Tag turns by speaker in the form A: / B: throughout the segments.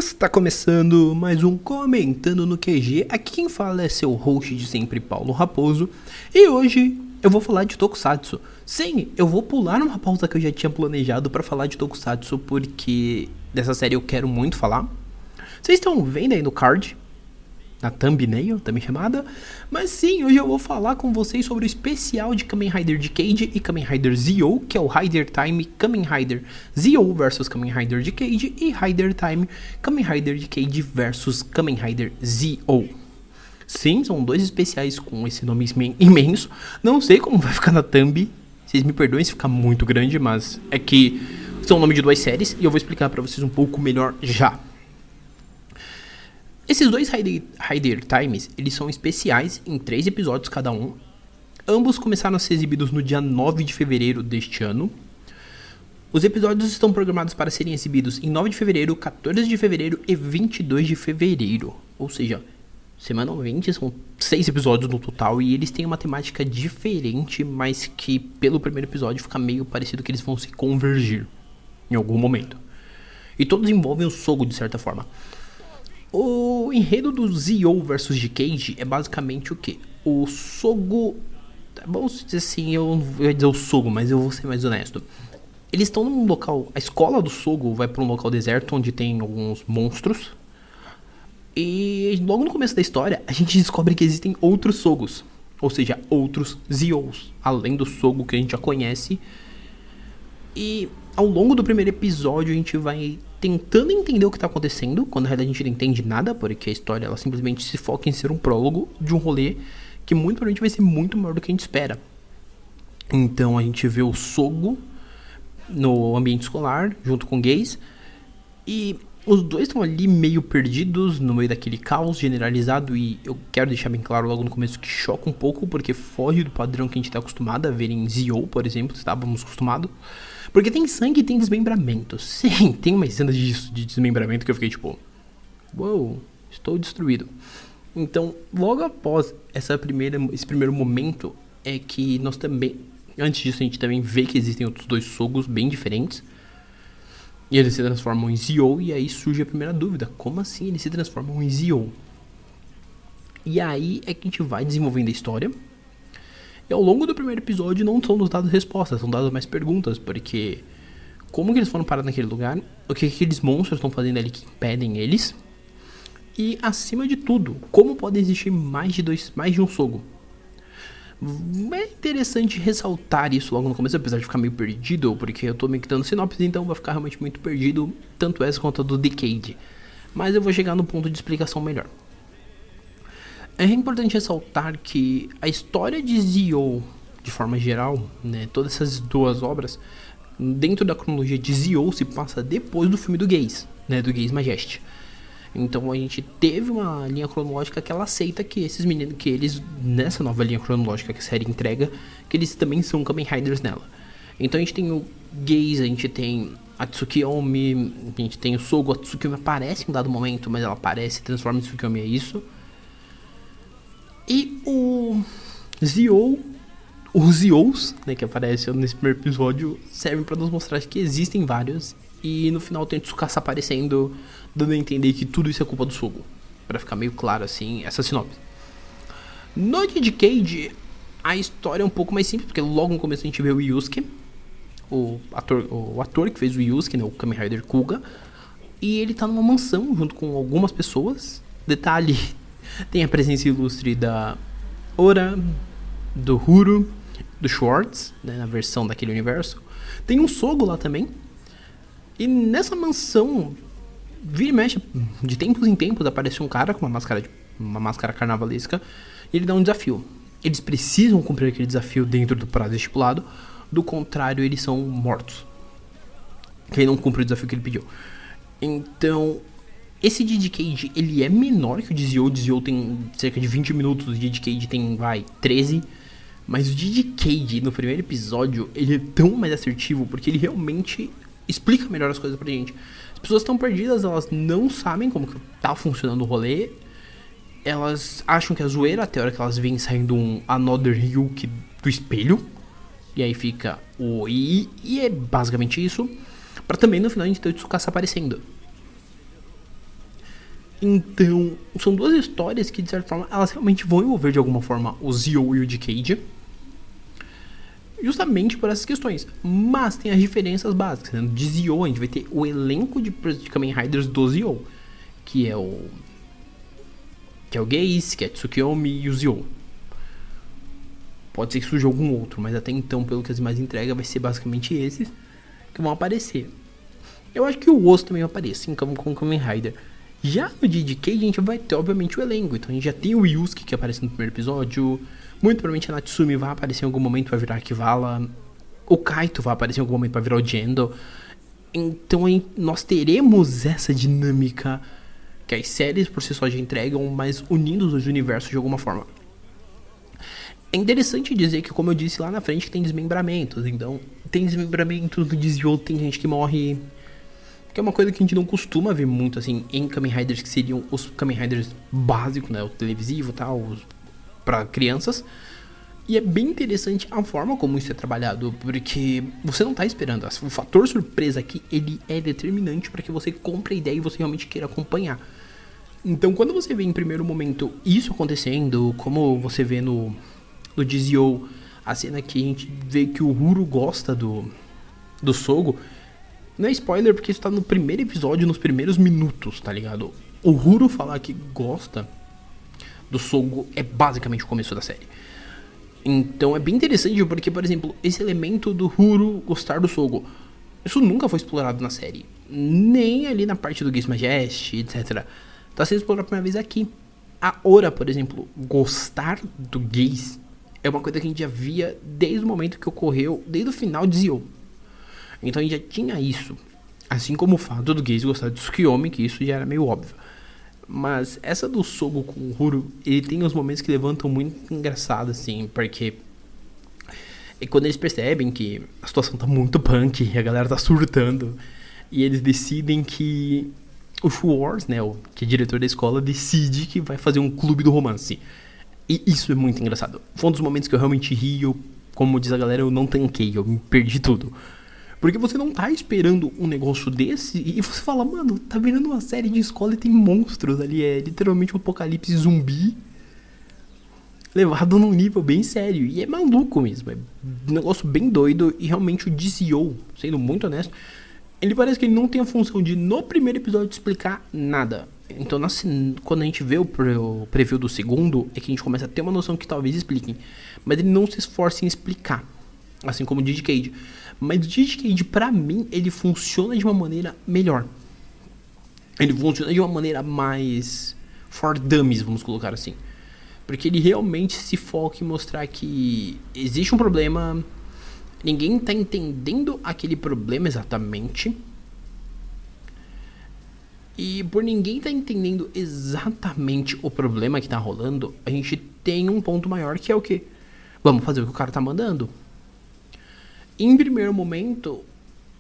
A: Está começando mais um Comentando no QG. Aqui quem fala é seu host de sempre, Paulo Raposo. E hoje eu vou falar de Tokusatsu. Sim, eu vou pular uma pauta que eu já tinha planejado para falar de Tokusatsu, porque dessa série eu quero muito falar. Vocês estão vendo aí no card, na thumbnail, também chamada. Mas sim, hoje eu vou falar com vocês sobre o especial de Kamen Rider Decade e Kamen Rider Zio, que é o Rider Time Kamen Rider Zio vs Kamen Rider Decade e Rider Time Kamen Rider Decade vs Kamen Rider Zio. Sim, são dois especiais com esse nome imenso. Não sei como vai ficar na thumb, vocês me perdoem se ficar muito grande, mas é que são o nome de duas séries e eu vou explicar pra vocês um pouco melhor já. Esses dois Rider Times, eles são especiais em 3 episódios cada um. Ambos começaram a ser exibidos no dia 9 de fevereiro deste ano. Os episódios estão programados para serem exibidos em 9 de fevereiro, 14 de fevereiro e 22 de fevereiro. Ou seja, semanalmente são 6 episódios no total e eles têm uma temática diferente, mas que pelo primeiro episódio fica meio parecido que eles vão se convergir em algum momento. E todos envolvem o Sogo de certa forma. O enredo do Zio vs Decade é basicamente o que? O Sogo... Vamos dizer assim, eu ia dizer o Sogo, mas eu vou ser mais honesto. Eles estão num local... A escola do Sogo vai para um local deserto onde tem alguns monstros. E logo no começo da história, a gente descobre que existem outros Sogos. Ou seja, outros Zios. Além do Sogo que a gente já conhece. E ao longo do primeiro episódio a gente vai tentando entender o que está acontecendo, quando na realidade a gente não entende nada, porque a história ela simplesmente se foca em ser um prólogo de um rolê que muito provavelmente vai ser muito maior do que a gente espera. Então a gente vê o Sogo no ambiente escolar, junto com gays, e os dois estão ali meio perdidos no meio daquele caos generalizado, e eu quero deixar bem claro logo no começo que choca um pouco, porque foge do padrão que a gente está acostumado a ver em Zio, por exemplo, estávamos acostumados. Porque tem sangue e tem desmembramento. Sim, tem umas cenas de desmembramento que eu fiquei tipo... Uou, estou destruído. Então, logo após esse primeiro momento, é que nós também... Antes disso, a gente também vê que existem outros dois Sogos bem diferentes. E eles se transformam em Zio, e aí surge a primeira dúvida. Como assim eles se transformam em Zio? E aí é que a gente vai desenvolvendo a história. E ao longo do primeiro episódio não são nos dadas respostas, são dadas mais perguntas, porque como que eles foram parar naquele lugar, o que aqueles monstros estão fazendo ali que impedem eles, e acima de tudo, como pode existir mais de um Sogo. É interessante ressaltar isso logo no começo, apesar de ficar meio perdido, porque eu tô meio que dando sinopse, então vai ficar realmente muito perdido, tanto essa quanto a do Decade. Mas eu vou chegar no ponto de explicação melhor. É importante ressaltar que a história de Zio, de forma geral, né, todas essas duas obras, dentro da cronologia de Zio, se passa depois do filme do Gaze, né, do Gaze Majesty. Então a gente teve uma linha cronológica que ela aceita que esses meninos, que eles, nessa nova linha cronológica que a série entrega, que eles também são Kamen Riders nela. Então a gente tem o Gaze, a gente tem a Tsukiyomi, a gente tem o Sogo, a Tsukiyomi aparece em um dado momento, mas ela aparece e transforma em Tsukiyomi, é isso. E o Zio, os Zios, né, que aparecem nesse primeiro episódio, servem para nos mostrar que existem vários. E no final tem o Tsukasa aparecendo, dando a entender que tudo isso é culpa do Sogo. Para ficar meio claro assim, essa sinopse. No Decade, a história é um pouco mais simples, porque logo no começo a gente vê o Yusuke, o ator que fez o Yusuke, né, o Kamen Rider Kuga. E ele tá numa mansão junto com algumas pessoas. Detalhe... Tem a presença ilustre da Ora, do Huro, do Schwartz, né, na versão daquele universo. Tem um Sogo lá também. E nessa mansão, vira e mexe, de tempos em tempos, aparece um cara com uma máscara carnavalesca. E ele dá um desafio. Eles precisam cumprir aquele desafio dentro do prazo estipulado. Do contrário, eles são mortos. Quem não cumpre o desafio que ele pediu. Então... Esse de Decade, ele é menor que o de Zio. O de Zio tem cerca de 20 minutos, o de Decade tem, 13. Mas o de Decade, no primeiro episódio, ele é tão mais assertivo, porque ele realmente explica melhor as coisas pra gente. As pessoas estão perdidas, elas não sabem como que tá funcionando o rolê. Elas acham que é zoeira, até a hora que elas veem saindo um Another Ryuki do espelho. E aí fica o... E é basicamente isso. Pra também no final a gente ter o Tsukasa aparecendo. Então, são duas histórias que, de certa forma, elas realmente vão envolver de alguma forma o Zio e o Decade, justamente por essas questões. Mas tem as diferenças básicas, né? De Zio, a gente vai ter o elenco de Kamen Riders do Zio, que é o Geis, que é Tsukiyomi e o Zio. Pode ser que surja algum outro, mas até então, pelo que as imagens entregam, vai ser basicamente esses que vão aparecer. Eu acho que o Osso também vai aparecer, assim como com o Kamen Rider. Já no DDK a gente vai ter, obviamente, o elenco. Então a gente já tem o Yusuke, que aparece no primeiro episódio. Muito provavelmente a Natsumi vai aparecer em algum momento para virar Akivala. O Kaito vai aparecer em algum momento para virar o Jendo. Então nós teremos essa dinâmica que as séries por si só já entregam, mas unindo os universos de alguma forma. É interessante dizer que, como eu disse lá na frente, tem desmembramentos. Então, tem desmembramentos no Dizio, tem gente que morre. Que é uma coisa que a gente não costuma ver muito, assim, em Kamen Riders, que seriam os Kamen Riders básicos, né? O televisivo e tal, pra crianças. E é bem interessante a forma como isso é trabalhado, porque você não tá esperando. O fator surpresa aqui, ele é determinante para que você compre a ideia e você realmente queira acompanhar. Então, quando você vê em primeiro momento isso acontecendo, como você vê no Dizio, a cena que a gente vê que o Huro gosta do Sogo, não é spoiler porque isso tá no primeiro episódio, nos primeiros minutos, tá ligado? O Huro falar que gosta do Sogo é basicamente o começo da série. Então é bem interessante porque, por exemplo, esse elemento do Huro gostar do Sogo, isso nunca foi explorado na série. Nem ali na parte do Geis Majest, etc. Tá sendo explorado a primeira vez aqui. A Ora, por exemplo, gostar do Geis é uma coisa que a gente já via desde o momento que ocorreu, desde o final de Zio. Então a gente já tinha isso. Assim como o fato do Geis gostar de Tsukiyomi, que isso já era meio óbvio. Mas essa do Sogo com o Huro, ele tem uns momentos que levantam muito engraçado, assim, porque é quando eles percebem que a situação tá muito punk e a galera tá surtando, e eles decidem que o Schwartz, né, que é diretor da escola, decide que vai fazer um clube do romance. E isso é muito engraçado. Foi um dos momentos que eu realmente ri, como diz a galera, eu não tanquei, eu me perdi tudo. Porque você não tá esperando um negócio desse e você fala, mano, tá virando uma série de escola e tem monstros ali, é literalmente um apocalipse zumbi levado num nível bem sério. E é maluco mesmo, é um negócio bem doido. E realmente o DCO, sendo muito honesto, ele parece que ele não tem a função de, no primeiro episódio, explicar nada. Então, quando a gente vê o preview do segundo, é que a gente começa a ter uma noção que talvez expliquem. Mas ele não se esforça em explicar, assim como o Decade. Mas o Decade, pra mim, ele funciona de uma maneira melhor. Ele funciona de uma maneira mais for dummies, vamos colocar assim. Porque ele realmente se foca em mostrar que existe um problema, ninguém tá entendendo aquele problema exatamente. E por ninguém tá entendendo exatamente o problema que tá rolando, a gente tem um ponto maior que é o quê? Vamos fazer o que o cara tá mandando. Em primeiro momento,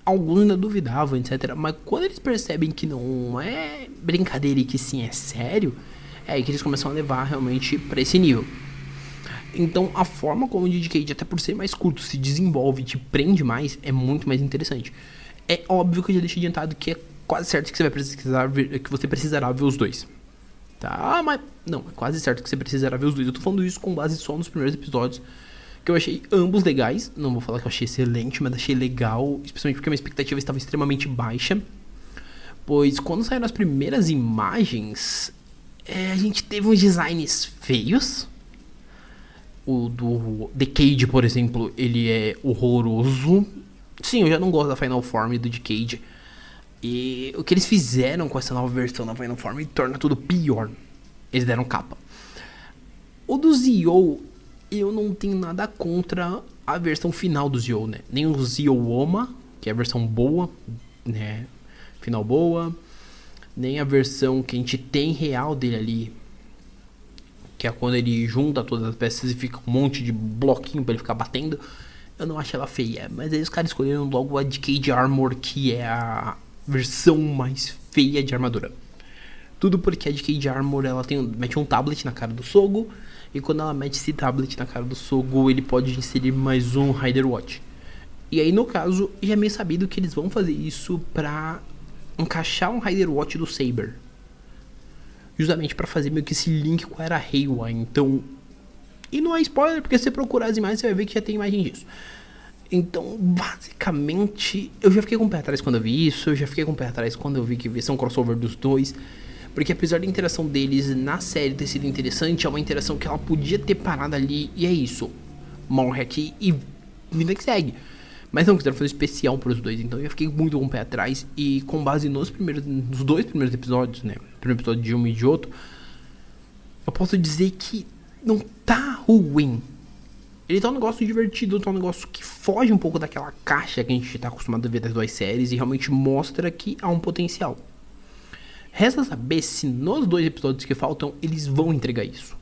A: alguns ainda duvidavam, etc. Mas quando eles percebem que não é brincadeira e que sim é sério, é aí que eles começam a levar realmente pra esse nível. Então a forma como o Decade, até por ser mais curto, se desenvolve e te prende mais, é muito mais interessante. É óbvio que eu já deixei adiantado que é quase certo que você vai precisar ver, que você precisará ver os dois. Tá, mas não, é quase certo que você precisará ver os dois. Eu tô falando isso com base só nos primeiros episódios, que eu achei ambos legais. Não vou falar que eu achei excelente, mas achei legal, especialmente porque a minha expectativa estava extremamente baixa. Pois quando saíram as primeiras imagens, a gente teve uns designs feios. O do Decade, por exemplo, ele é horroroso. Sim, eu já não gosto da Final Form do Decade. E o que eles fizeram com essa nova versão da Final Form torna tudo pior. Eles deram capa. O do Zio, eu não tenho nada contra a versão final do Zio, né? Nem o Zio Oma, que é a versão boa, né? Final boa. Nem a versão que a gente tem real dele ali, que é quando ele junta todas as peças e fica um monte de bloquinho pra ele ficar batendo. Eu não acho ela feia, mas aí os caras escolheram logo a Decade Armor, que é a versão mais feia de armadura. Tudo porque a Decade Armor, ela mete um tablet na cara do Sogo, e quando ela mete esse tablet na cara do Sogo, ele pode inserir mais um Rider Watch. E aí, no caso, já é meio sabido que eles vão fazer isso pra encaixar um Rider Watch do Saber. justamente pra fazer meio que esse link com a Era Reiwa. Então, e não é spoiler, porque se você procurar as imagens, você vai ver que já tem imagem disso. Então, basicamente, eu já fiquei com o pé atrás quando eu vi isso, eu já fiquei com o pé atrás quando eu vi que ia ser um crossover dos dois, porque apesar da interação deles na série ter sido interessante, é uma interação que ela podia ter parado ali, e é isso. Morre aqui e vida que segue. Mas não quiseram fazer especial pros dois, então eu já fiquei muito com o pé atrás, e com base nos dois primeiros episódios, né, o primeiro episódio de um e de outro, eu posso dizer que não tá ruim. Ele tá um negócio divertido, tá um negócio que foge um pouco daquela caixa que a gente tá acostumado a ver das duas séries e realmente mostra que há um potencial. Resta saber se nos 2 episódios que faltam eles vão entregar isso.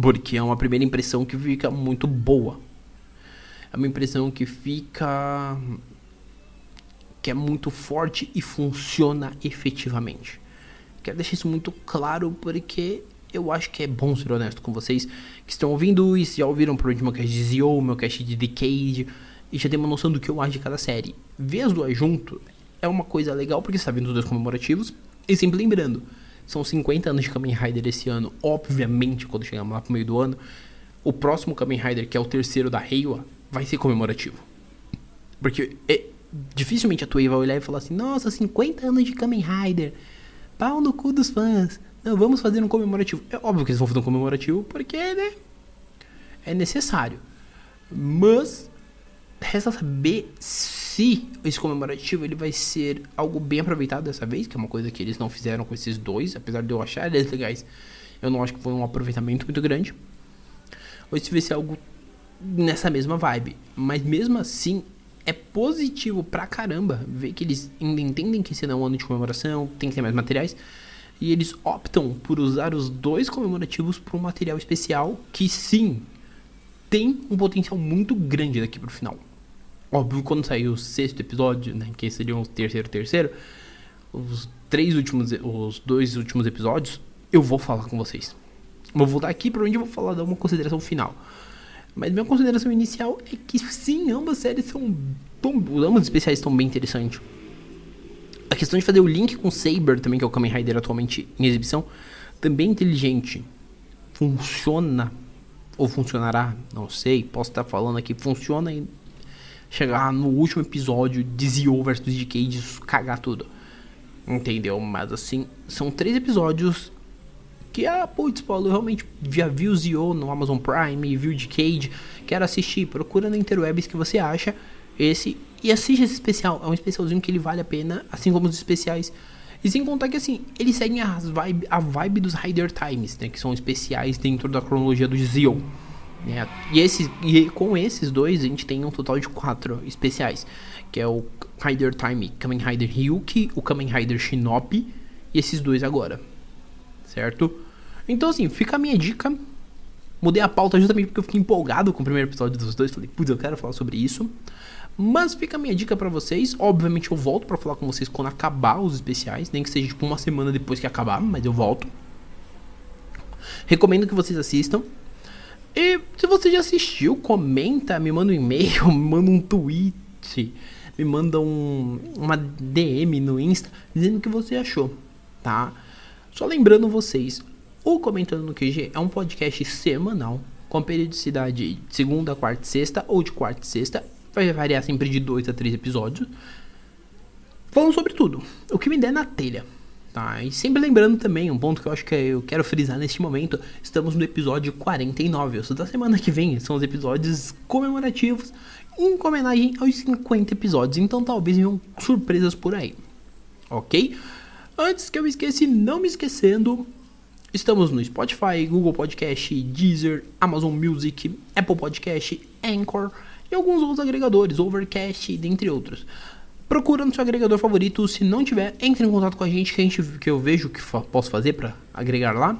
A: Porque é uma primeira impressão que fica muito boa. É uma impressão que fica... que é muito forte e funciona efetivamente. Quero deixar isso muito claro porque... eu acho que é bom ser honesto com vocês que estão ouvindo isso, já ouviram provavelmente meu cast de Zio, meu cast de Decade, e já tem uma noção do que eu acho de cada série. Ver as duas junto é uma coisa legal, porque você está vendo os dois comemorativos, e sempre lembrando, são 50 anos de Kamen Rider esse ano, obviamente quando chegamos lá pro meio do ano, o próximo Kamen Rider, que é o terceiro da Reiwa, vai ser comemorativo. Porque dificilmente a Toei vai olhar e falar assim, nossa, 50 anos de Kamen Rider, pau no cu dos fãs. Não, vamos fazer um comemorativo. É óbvio que eles vão fazer um comemorativo porque, né, é necessário. Mas resta saber se esse comemorativo ele vai ser algo bem aproveitado dessa vez, que é uma coisa que eles não fizeram com esses dois, apesar de eu achar eles legais. Eu não acho que foi um aproveitamento muito grande. Ou se vai ser algo nessa mesma vibe. Mas mesmo assim, é positivo pra caramba ver que eles ainda entendem que esse não é um ano de comemoração, tem que ter mais materiais. E eles optam por usar os 2 comemorativos para um material especial que sim, tem um potencial muito grande daqui pro final. Óbvio, quando sair o 6º episódio, né, que seriam o terceiro, os 2 últimos episódios, eu vou falar com vocês. Vou voltar aqui, provavelmente eu vou falar, dar uma consideração final. Mas minha consideração inicial é que sim, ambas séries ambos especiais estão bem interessantes. A questão de fazer o link com Saber também, que é o Kamen Rider atualmente em exibição, também é inteligente. Funciona, ou funcionará, não sei, posso estar falando aqui, funciona e chegar no último episódio de Zio vs Decade e cagar tudo. Entendeu? Mas assim, são 3 episódios que, putz, Paulo, eu realmente já vi o Zio no Amazon Prime, vi o Decade, quero assistir, procura na Interwebs que você acha esse e assiste esse especial. É um especialzinho que ele vale a pena, assim como os especiais. E sem contar que assim, eles seguem a vibe dos Rider Times, né, que são especiais dentro da cronologia do Zio, né? E com esses dois a gente tem um total de 4 especiais, que é o Rider Time Kamen Rider Ryuki, o Kamen Rider Shinobi e esses dois agora, certo? Então assim, fica a minha dica. Mudei a pauta justamente porque eu fiquei empolgado com o primeiro episódio dos dois. Falei, putz, eu quero falar sobre isso. Mas fica a minha dica pra vocês. Obviamente eu volto pra falar com vocês quando acabar os especiais. Nem que seja tipo uma semana depois que acabar, mas eu volto. Recomendo que vocês assistam. E se você já assistiu, comenta, me manda um e-mail, me manda um tweet, me manda uma DM no Insta dizendo o que você achou, tá? Só lembrando vocês, o Comentando no QG é um podcast semanal, com periodicidade de segunda, quarta e sexta, ou de quarta e sexta. Vai variar sempre de 2 a 3 episódios. Falando sobre tudo, o que me der na telha, tá? E sempre lembrando também, um ponto que eu acho que eu quero frisar neste momento, estamos no episódio 49, isso da semana que vem, são os episódios comemorativos, em homenagem aos 50 episódios, então talvez venham surpresas por aí, ok? Antes que eu esqueça, não me esquecendo, estamos no Spotify, Google Podcast, Deezer, Amazon Music, Apple Podcast, Anchor e alguns outros agregadores, Overcast, dentre outros. Procura no seu agregador favorito, se não tiver, entre em contato com a gente que eu vejo o que posso fazer para agregar lá.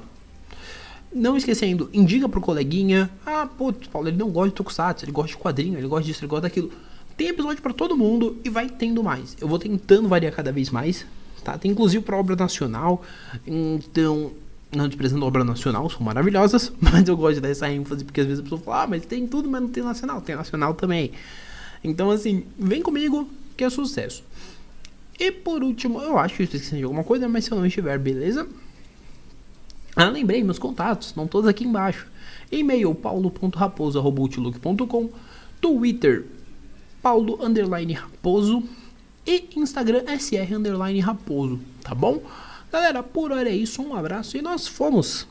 A: Não esquecendo, indica pro coleguinha, putz, Paulo, ele não gosta de Tokusatsu, ele gosta de quadrinho, ele gosta disso, ele gosta daquilo. Tem episódio para todo mundo e vai tendo mais. Eu vou tentando variar cada vez mais, tá? Tem inclusive pra obra nacional, então... não desprezando a obra nacional, são maravilhosas, mas eu gosto de dar essa ênfase, porque às vezes a pessoa fala, mas tem tudo, mas não tem nacional também. Então assim, vem comigo, que é sucesso. E por último, eu acho que eu estou esquecendo de alguma coisa, mas se eu não estiver, beleza? Ah, lembrei, meus contatos, estão todos aqui embaixo. E-mail paulo.raposo@outlook.com, Twitter paulo_raposo e Instagram sr_raposo, tá bom? Galera, por hora é isso, um abraço e nós fomos!